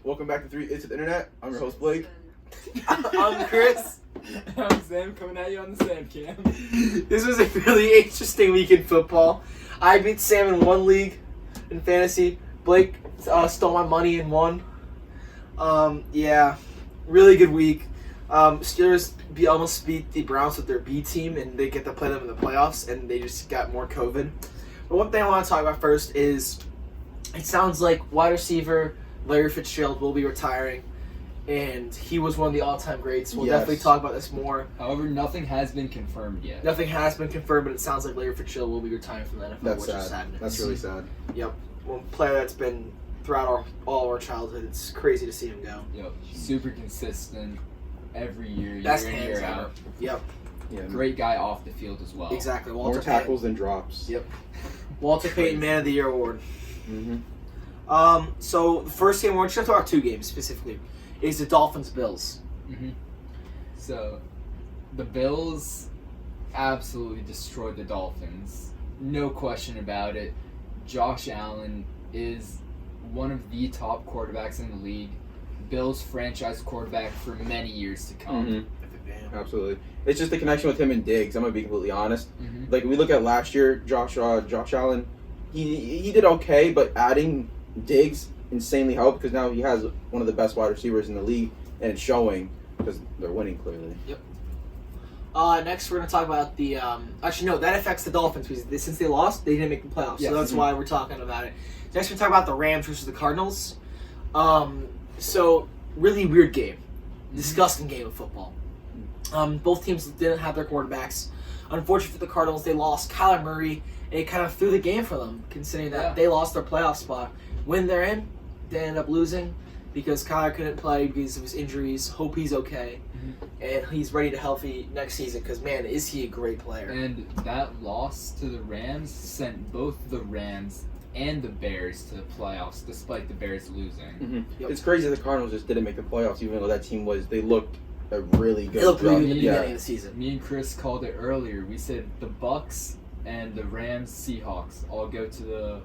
Welcome back to 3 It's the Internet. I'm your host, Blake. I'm Chris. I'm Sam, coming at you on the Sam Cam. This was a really interesting week in football. I beat Sam in one league in fantasy. Blake stole my money in one. Really good week. Steelers almost beat the Browns with their B team, and they get to play them in the playoffs, and they just got more COVID. But one thing I want to talk about first is it sounds like wide receiver Larry Fitzgerald will be retiring, and he was one of the all-time greats. We'll definitely talk about this more. However, nothing has been confirmed yet. Nothing has been confirmed, but it sounds like Larry Fitzgerald will be retiring from the NFL, That's which is sad. sadness. That's really sad. Yep. One player that's been throughout all of our childhood. It's crazy to see him go. Yep. Super consistent every year, Best year in, hands year ever. out. Yep. Yeah. Great guy off the field as well. Exactly. More Walter tackles than drops. Yep. Walter Payton Man of the Year award. Mm-hmm. So the first game, we're just going to talk about two games specifically, is the Dolphins-Bills. Mm-hmm. So, the Bills absolutely destroyed the Dolphins. No question about it. Josh Allen is one of the top quarterbacks in the league. Bills franchise quarterback for many years to come. Mm-hmm. Absolutely. It's just the connection with him and Diggs. I'm going to be completely honest. Mm-hmm. Like, we look at last year, Josh Allen, he did okay, but adding Diggs insanely helped because now he has one of the best wide receivers in the league, and it's showing because they're winning clearly. Yep. Next, we're going to talk about the... actually, no, that affects the Dolphins because since they lost, they didn't make the playoffs. Yes. So that's why we're talking about it. Next, we're talking about the Rams versus the Cardinals. So, really weird game. Disgusting game of football. Both teams didn't have their quarterbacks. Unfortunately for the Cardinals, they lost Kyler Murray, and it kind of threw the game for them, considering that they lost their playoff spot. When they're in, they end up losing because Kyler couldn't play because of his injuries. Hope he's okay, and he's ready to healthy next season because, man, is he a great player. And that loss to the Rams sent both the Rams and the Bears to the playoffs, despite the Bears losing. Mm-hmm. Yep. It's crazy the Cardinals just didn't make the playoffs, even though that team they looked a really good. They looked really good in the Yeah. beginning of the season. Me and Chris called it earlier. We said the Bucks and the Rams, Seahawks all go to the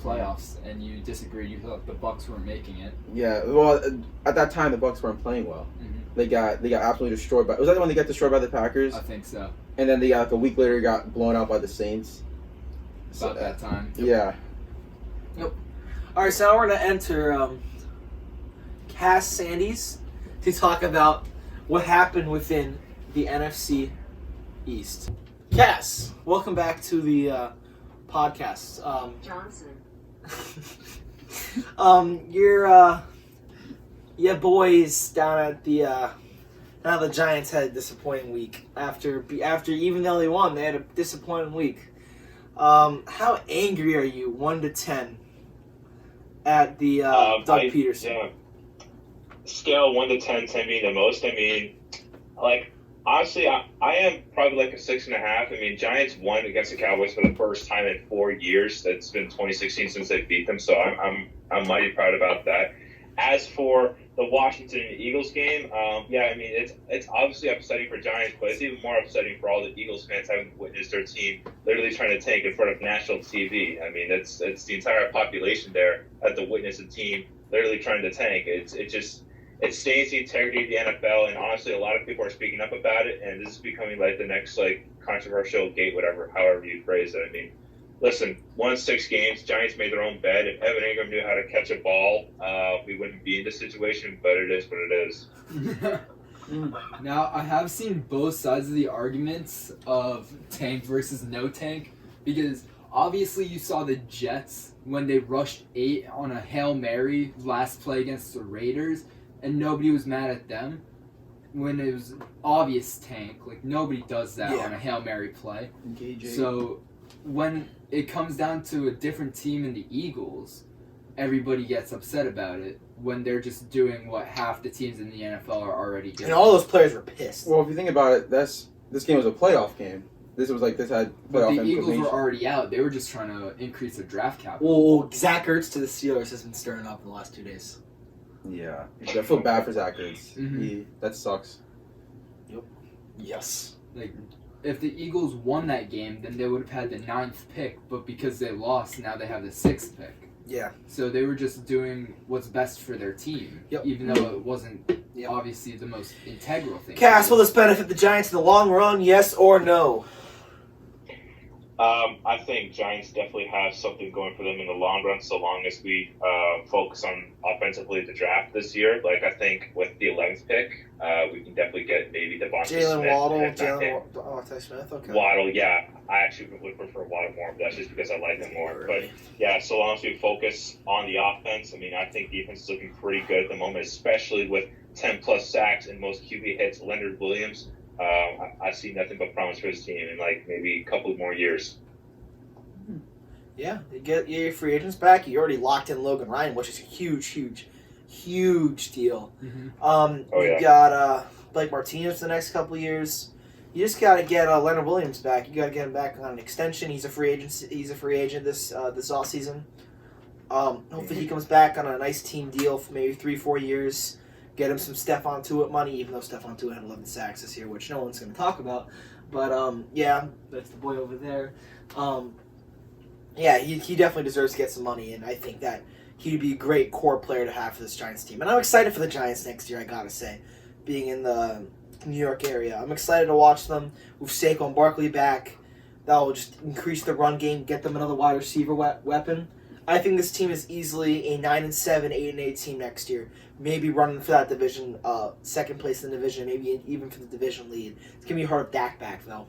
playoffs, and you disagreed. You thought the Bucks weren't making it. Yeah, well, at that time the Bucks weren't playing well. Mm-hmm. They got absolutely destroyed by. Was that the one they got destroyed by the Packers? I think so. And then they got a week later got blown out by the Saints. About that time. Yeah. All right, so now we're going to enter Cass Sandys to talk about what happened within the NFC East. Cass, welcome back to the podcast. Johnson. Your boys down at the now the Giants had a disappointing week after even though they won, they had a disappointing week. How angry are you, 1 to 10, at the Doug Peterson? Yeah. Scale 1 to 10, 10 being the most. I mean, honestly, I am probably like a 6.5. I mean, Giants won against the Cowboys for the first time in 4 years. That's been 2016 since they beat them, so I'm mighty proud about that. As for the Washington and Eagles game, I mean, it's obviously upsetting for Giants, but it's even more upsetting for all the Eagles fans having witnessed their team literally trying to tank in front of national TV. I mean, it's the entire population there had to witness a team literally trying to tank. It stains the integrity of the NFL, and honestly, a lot of people are speaking up about it, and this is becoming like the next controversial gate, however you phrase it. I mean, listen, 1-6 games, Giants made their own bed. If Evan Ingram knew how to catch a ball, we wouldn't be in this situation, but it is what it is. Now, I have seen both sides of the arguments of tank versus no tank, because obviously you saw the Jets when they rushed 8 on a Hail Mary last play against the Raiders, and nobody was mad at them when it was obvious tank. Like, nobody does that on a Hail Mary play. So when it comes down to a different team in the Eagles, everybody gets upset about it when they're just doing what half the teams in the NFL are already doing. And all those players were pissed. Well, if you think about it, this game was a playoff game. This had playoff But the Eagles implications. were already out. They were just trying to increase their draft capital. Well, Zach Ertz to the Steelers has been stirring up in the last 2 days. Yeah, I feel bad for Zach Ertz. Mhm. That sucks. Yes. Like, if the Eagles won that game, then they would have had the 9th pick. But because they lost, now they have the 6th pick. Yeah. So they were just doing what's best for their team, Yep. even though it wasn't Yep. obviously the most integral thing. Cass, will this benefit the Giants in the long run? Yes or no? I think Giants definitely have something going for them in the long run, so long as we focus on offensively the draft this year. Like, I think with the 11th pick, we can definitely get maybe Devonta Smith. Jalen Waddle, and back in. Devonta Smith. Okay. Waddle, yeah. I actually would prefer Waddle more, but that's just because I like him more. But, yeah, so long as we focus on the offense, I mean, I think defense is looking pretty good at the moment, especially with 10-plus sacks and most QB hits. Leonard Williams, I see nothing but promise for his team in, like, maybe a couple more years. Yeah, you get your free agents back. You already locked in Logan Ryan, which is a huge deal. Mm-hmm. Oh, You yeah. got Blake Martinez the next couple of years. You just got to get Leonard Williams back. You got to get him back on an extension. He's a free agent. He's a free agent this offseason. Hopefully he comes back on a nice team deal for maybe 3-4 years. Get him some Stephon Tuitt money, even though Stephon Tuitt had 11 sacks this year, which no one's going to talk about. But yeah, that's the boy over there. Yeah, he definitely deserves to get some money, and I think that he'd be a great core player to have for this Giants team. And I'm excited for the Giants next year, I gotta say, being in the New York area. I'm excited to watch them with Saquon Barkley back. That will just increase the run game, get them another wide receiver weapon. I think this team is easily a 9-7, 8-8 team next year. Maybe running for that division, second place in the division, maybe even for the division lead. It's gonna be hard with Dak back though.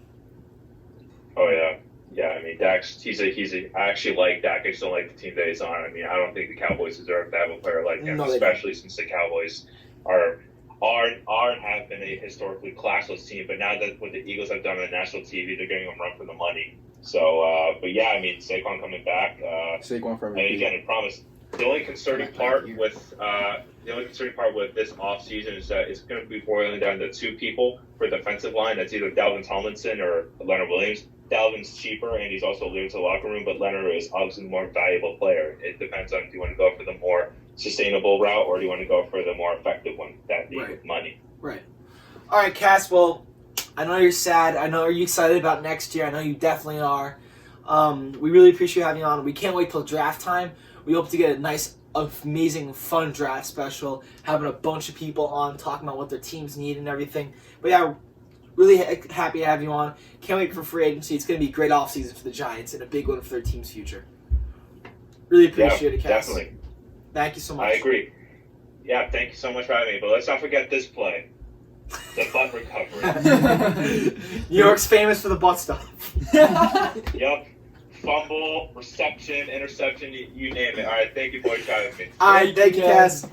Oh, yeah. Yeah, I mean, Dak's, I actually like Dak. I just don't like the team that he's on. I mean, I don't think the Cowboys deserve to have a player like him, No, they especially since the Cowboys are and have been a historically classless team. But now that what the Eagles have done on national TV, they're getting them run for the money. So, but yeah, I mean, Saquon coming back. Saquon for And MVP. again, I promise. The only concerning part with this offseason is that it's going to be boiling down to two people for defensive line. That's either Dalvin Tomlinson or Leonard Williams. Dalvin's cheaper, and he's also leading to the locker room, but Leonard is obviously the more valuable player. It depends on, do you want to go for the more sustainable route, or do you want to go for the more effective one that needs money? Right. All right, Cass. Well, I know you're sad. I know you're excited about next year. I know you definitely are. We really appreciate having you on. We can't wait till draft time. We hope to get a nice, amazing, fun draft special, having a bunch of people on talking about what their teams need and everything. But yeah, really happy to have you on. Can't wait for free agency. It's going to be a great offseason for the Giants and a big one for their team's future. Really appreciate it, Cass. Definitely. Thank you so much. I agree. Yeah, thank you so much for having me. But let's not forget this play. The butt recovery. New York's famous for the butt stuff. Yup. Fumble, reception, interception, you name it. All right, thank you, boys, for having me. All right, thank you, Cass.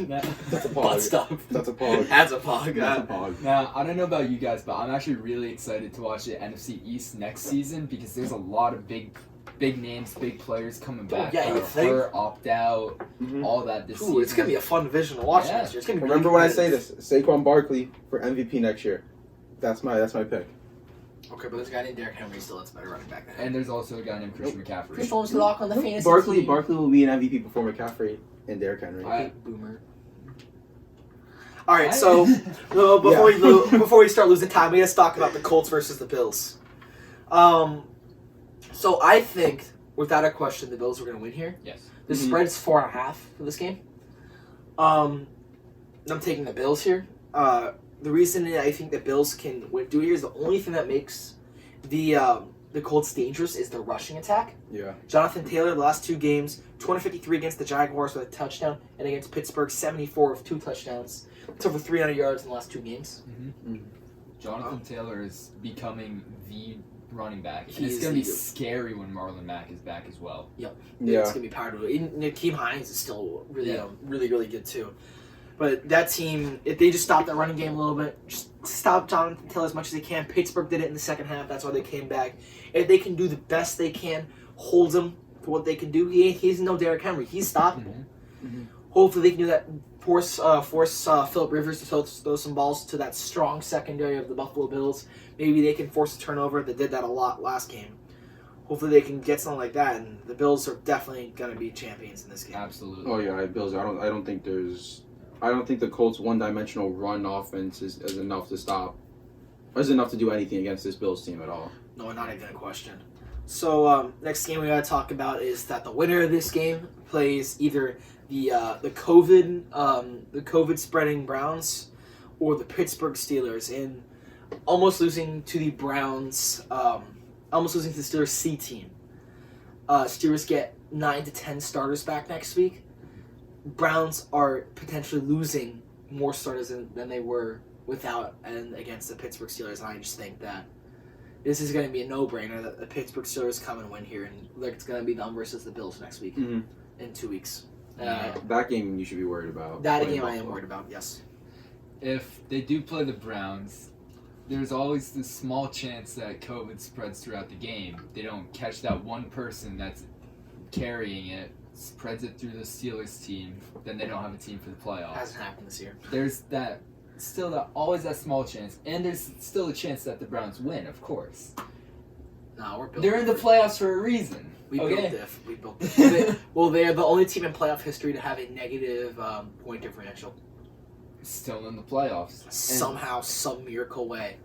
That's a Butt pog. stuff. That's a pog. That's a pog. That's a pog. Now, I don't know about you guys, but I'm actually really excited to watch the NFC East next season because there's a lot of big names, big players coming back. yeah, you think? Hurt, opt out, Mhm. all that this season. Ooh, it's gonna be a fun division to watch Yeah. next year. It's gonna be Remember really when I say competitive. this? Saquon Barkley for MVP next year. That's my pick. Okay, but there's a guy named Derrick Henry still. That's a better running back than him. And there's also a guy named Christian McCaffrey. Chris Holmes lock on the fantasy Barkley team. will be an MVP before McCaffrey and Derrick Henry. Boomer. All right, so before we start losing time, we gotta talk about the Colts versus the Bills. So I think, without a question, the Bills are gonna win here. Yes. The Mhm. spread's 4.5 for this game. I'm taking the Bills here. The reason I think the Bills can do here is the only thing that makes the Colts dangerous is the rushing attack. Yeah. Jonathan Taylor, the last two games, 253 against the Jaguars with a touchdown, and against Pittsburgh, 74 with 2 touchdowns. It's over 300 yards in the last 2 games. Jonathan Taylor is becoming the running back. And He it's is going to be the- scary when Marlon Mack is back as well. It's Yeah. gonna be powered. Nakeem Hines is still really, Yeah. really good too. But that team, if they just stop that running game a little bit, just stop Jonathan Taylor as much as they can. Pittsburgh did it in the second half. That's why they came back. If they can do the best they can, hold him for what they can do. He's no Derrick Henry. He's stoppable. Mhm. Hopefully they can do that. Force Phillip Rivers to throw some balls to that strong secondary of the Buffalo Bills. Maybe they can force a turnover. They did that a lot last game. Hopefully they can get something like that, and the Bills are definitely going to be champions in this game. Absolutely. Oh yeah, Bills. I don't think the Colts' one-dimensional run offense is enough to stop. Is enough to do anything against this Bills team at all. No, not even a question. So next game we gotta talk about is that the winner of this game plays either the COVID spreading Browns or the Pittsburgh Steelers, and almost losing to the Browns, almost losing to the Steelers C team. Steelers get 9 to 10 starters back next week. Browns are potentially losing more starters than they were without and against the Pittsburgh Steelers, and I just think that this is going to be a no-brainer that the Pittsburgh Steelers come and win here, and it's going to be them versus the Bills next week in 2 weeks. That game you should be worried about. That playing game I am Buffalo. worried about, yes. If they do play the Browns, there's always this small chance that COVID spreads throughout the game. They don't catch that one person that's carrying it, spreads it through the Steelers team, then they don't have a team for the playoffs. Hasn't happened this year. There's always that small chance, and there's still a chance that the Browns win, of course. No, we're built. They're in the playoffs for a reason. We okay? built diff. We built diff. Well, they're the only team in playoff history to have a negative point differential. Still in the playoffs. Somehow, some miracle way,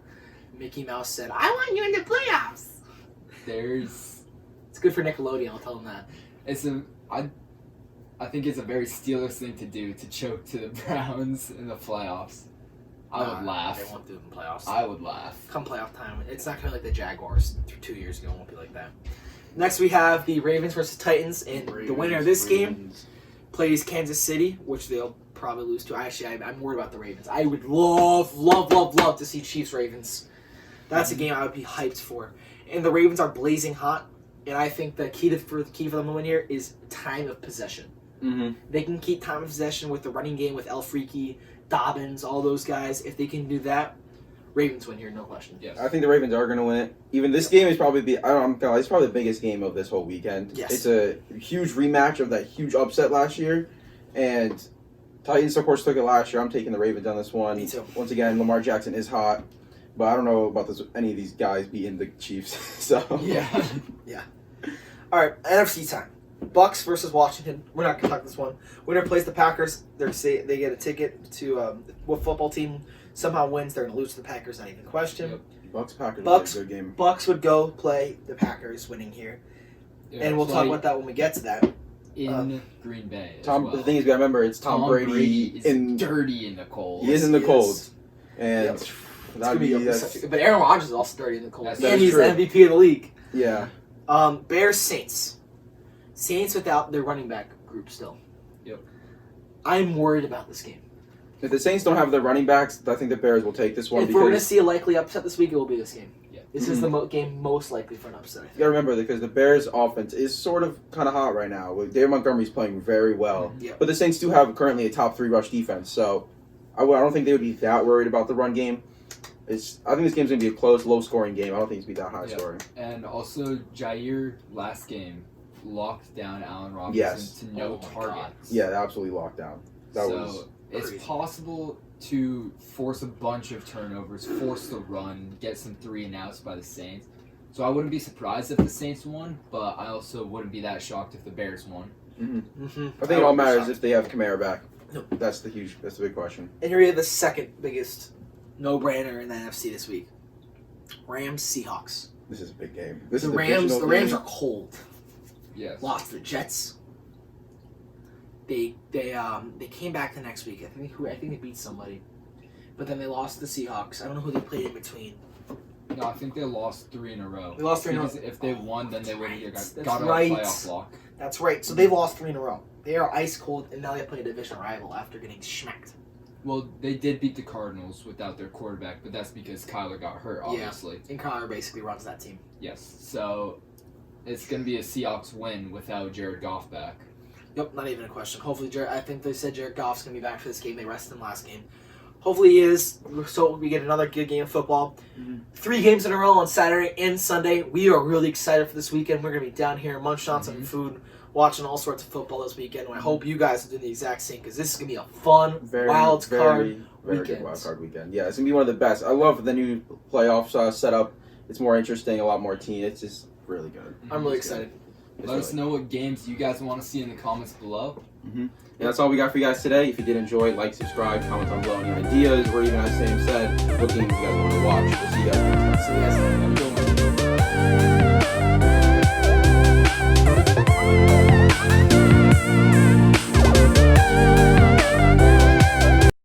Mickey Mouse said, "I want you in the playoffs." There's It's good for Nickelodeon. I'll tell them that. I think it's a very Steelers thing to do, to choke to the Browns in the playoffs. I would laugh. They won't do it in playoffs. I would laugh. Come playoff time, it's not gonna be like the Jaguars 2 years ago. It won't be like that. Next, we have the Ravens versus Titans, and the winner of this game plays Kansas City, which they'll probably lose to. I'm worried about the Ravens. I would love to see Chiefs Ravens. That's a game I would be hyped for. And the Ravens are blazing hot, and I think the key for them to win here is time of possession. Mm-hmm. They can keep time of possession with the running game with El Freaky, Dobbins, all those guys. If they can do that, Ravens win here, no question. Yes. I think the Ravens are going to win it. Even this game is probably it's probably the biggest game of this whole weekend. Yes. It's a huge rematch of that huge upset last year, and Titans of course took it last year. I'm taking the Ravens on this one. Me too. Once again, Lamar Jackson is hot, but I don't know about any of these guys beating the Chiefs. So Yeah. All right, NFC time. Bucks versus Washington. We're not gonna talk this one. Winner plays the Packers. They get a ticket to what football team somehow wins. They're gonna lose to the Packers. Not even a question. Yep. Bucks Packers Bucks- is a good game. Bucks would go play the Packers, winning here, and we'll talk about that when we get to that. in Green Bay. As Tom, well. the thing is, you gotta remember it's Tom Brady is in. dirty in the cold. He is in the He cold, is. and Yep. It's that'd gonna be be that's, but Aaron Rodgers is also dirty in the cold, That's and he's true. the MVP of the league. yeah. Bears Saints. Saints without their running back group still. Yep. I'm worried about this game. If the Saints don't have their running backs, I think the Bears will take this one If we're going to because see a likely upset this week, it will be this game. Yeah. This is the game most likely for an upset, I you think. gotta remember because the Bears' offense is sort of kind of hot right now. David Montgomery's playing very well, Yeah. but the Saints do have currently a top 3 rush defense, so I don't think they would be that worried about the run game. I think this game's gonna be a close, low-scoring game. I don't think it's gonna be that high Yeah. scoring. And also, Jair last game locked down Allen Robinson Yes. to no Oh my God. targets. Yeah, absolutely locked down. That so was it's crazy. possible to force a bunch of turnovers, force the run, get some 3 and outs by the Saints. So I wouldn't be surprised if the Saints won, but I also wouldn't be that shocked if the Bears won. Mm-hmm. I think it all matters if they have Kamara back. No. That's the big question. And you're the second biggest no-brainer in the NFC this week. Rams Seahawks. This is a big game. This The is Rams game. are cold. Yes. Lost to the Jets. They came back the next week. I think they beat somebody, but then they lost to the Seahawks. I don't know who they played in between. No, I think they lost 3 in a row. They lost 3 in a row. Because if they won, then they would have That's got a right. playoff lock. That's right. So they've lost 3 in a row. They are ice cold, and now they play a division rival after getting smacked. Well, they did beat the Cardinals without their quarterback, but that's because Kyler got hurt, Yeah. obviously. And Connor basically runs that team. Yes. So it's going to be a Seahawks win without Jared Goff back. Yep, not even a question. Hopefully, I think they said Jared Goff's going to be back for this game. They rested him last game. Hopefully he is, so we get another good game of football. Mhm. 3 games in a row on Saturday and Sunday. We are really excited for this weekend. We're going to be down here munching on some food, watching all sorts of football this weekend. And I hope you guys are doing the exact same because this is going to be a fun wild card very weekend. good wild card weekend. Yeah, it's gonna be one of the best. I love the new playoffs setup. It's more interesting, a lot more team. It's just really good. I'm really It's good. excited. It's Let us really know what games you guys want to see in the comments below. good. And that's all we got for you guys today. If you did enjoy, like, subscribe, comment on below any ideas, or even as Sam said, what games you guys want to watch. We'll see you guys next time. See you guys later. Have a good one.